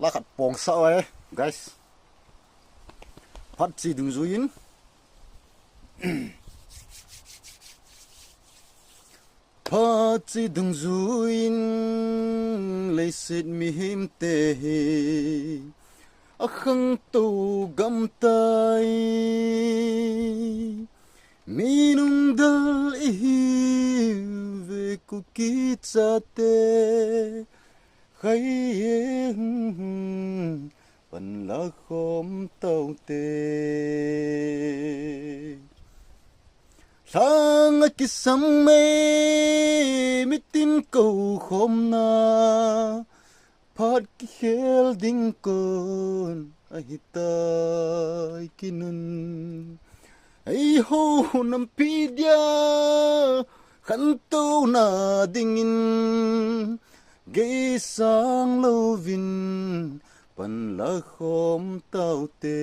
lakat pong sao ấy guys phát gì đừng dối in phát gì đừng dối in lấy xịt mi hiểm tê khăng tu găm tay mi nung dal về cuộc kít cha tê khay phần lá khóm tàu tê sang cái sắm mê mi tin cầu khóm na phát cái khel đinh con ai tai kinun ai ho nam pi dia khăn tu na dingin gây sang lâu vin phần lá khóm tao tê